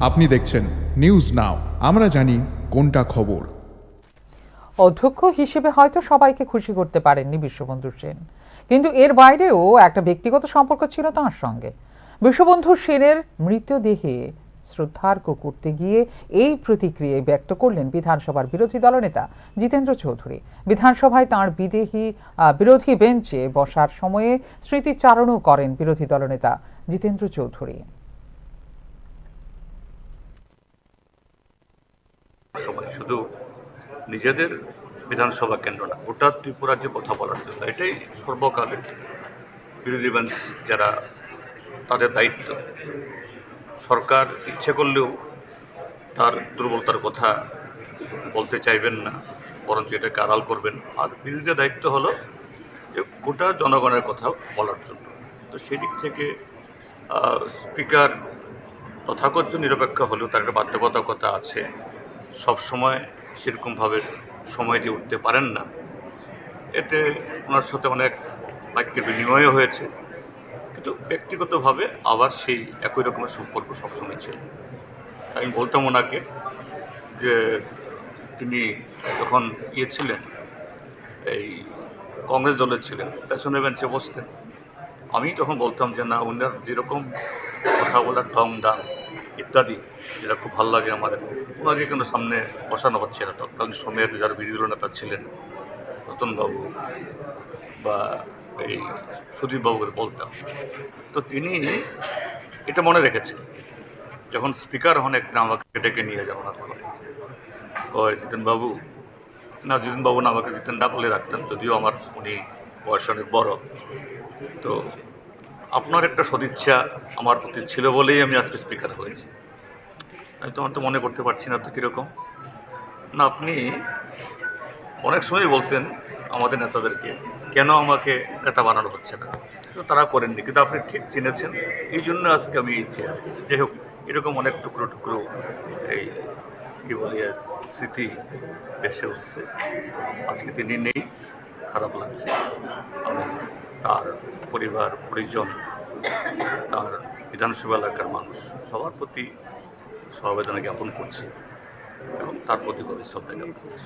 আপনি দেখছেন news now, আমরা জানি কোনটা খবর। অধ্যক্ষ হিসেবে হয়তো সবাইকে খুশি করতে পারেননি বিশ্ববন্ধু সেন, কিন্তু এর বাইরেও একটা ব্যক্তিগত সম্পর্ক ছিল তাঁর সঙ্গে। বিশ্ববন্ধু সেনের মৃতদেহে শ্রদ্ধার্ঘ্য করতে গিয়ে এই প্রতিক্রিয়া ব্যক্ত করলেন বিধানসভার বিরোধী দলনেতা জিতেন্দ্র চৌধুরী। বিধানসভায় তাঁর বিরোধী বেঞ্চে বসার সময়ে স্মৃতিচারণও করেন বিরোধী দলনেতা জিতেন্দ্র চৌধুরী। শুধু নিজেদের বিধানসভা কেন্দ্র না, গোটা ত্রিপুরার যে কথা বলার জন্য, এটাই সর্বকালের বিরোধী বেঞ্চ যারা তাদের দায়িত্ব। সরকার ইচ্ছে করলেও তার দুর্বলতার কথা বলতে চাইবেন না, বরঞ্চ এটাকে আড়াল করবেন। আর বিরোধীদের দায়িত্ব হলো যে গোটা জনগণের কথা বলার জন্য। তো সেদিক থেকে স্পিকার তথাকথিত নিরপেক্ষ হলেও তার একটা বাধ্যবাধকতা আছে, সবসময় সেরকমভাবে সময় দিয়ে উঠতে পারেন না। এতে ওনার সাথে অনেক বাক্যের বিনিময়ও হয়েছে, কিন্তু ব্যক্তিগতভাবে আবার সেই একই রকমের সম্পর্ক সবসময় ছিল। আমি বলতাম ওনাকে যে তিনি যখন ছিলেন, এই কংগ্রেস দলের ছিলেন, পেছনের বেঞ্চে বসতেন, আমি তখন বলতাম যে না, ওনার যেরকম কথা বলার ঢং ডাং ইত্যাদি যেটা খুব ভালো লাগে আমার, ওনাকে কিন্তু সামনে বসানো হচ্ছে না। তৎকালীন সময়ের যারা বিরোধী নেতা ছিলেন, রতনবাবু বা এই সুদীপবাবুকে বলতাম, তো তিনি এটা মনে রেখেছেন। যখন স্পিকার হন একদিন আমাকে ডেকে নিয়ে যান ওনার ঘরে, ওই জিতেনবাবু, না জিতেনবাবু না, আমাকে জিতেন না বলে রাখতেন, যদিও আমার উনি বয়স অনেক বড়। তো আপনার একটা সদিচ্ছা আমার প্রতি ছিল বলেই আমি আজকে স্পিকার হয়েছি। আমি তোমার তো মনে করতে পারছি না তো কীরকম না। আপনি অনেক সময় বলতেন আমাদের নেতাদেরকে, কেন আমাকে নেতা বানানো হচ্ছে না, তো তারা করেননি, কিন্তু আপনি ঠিক চিনেছেন, এই জন্য আজকে আমি এই চেয়ার। যাই হোক, এরকম অনেক টুকরো টুকরো এই কী বলি স্মৃতি ভেসে উঠছে। আজকে তিনি নেই, খারাপ লাগছে। আমি তার পরিবার পরিজন, তার বিধানসভা এলাকার মানুষ সবার প্রতি সমবেদনা জ্ঞাপন করছি এবং তার প্রতি গভীর শ্রদ্ধা জ্ঞাপন করছি।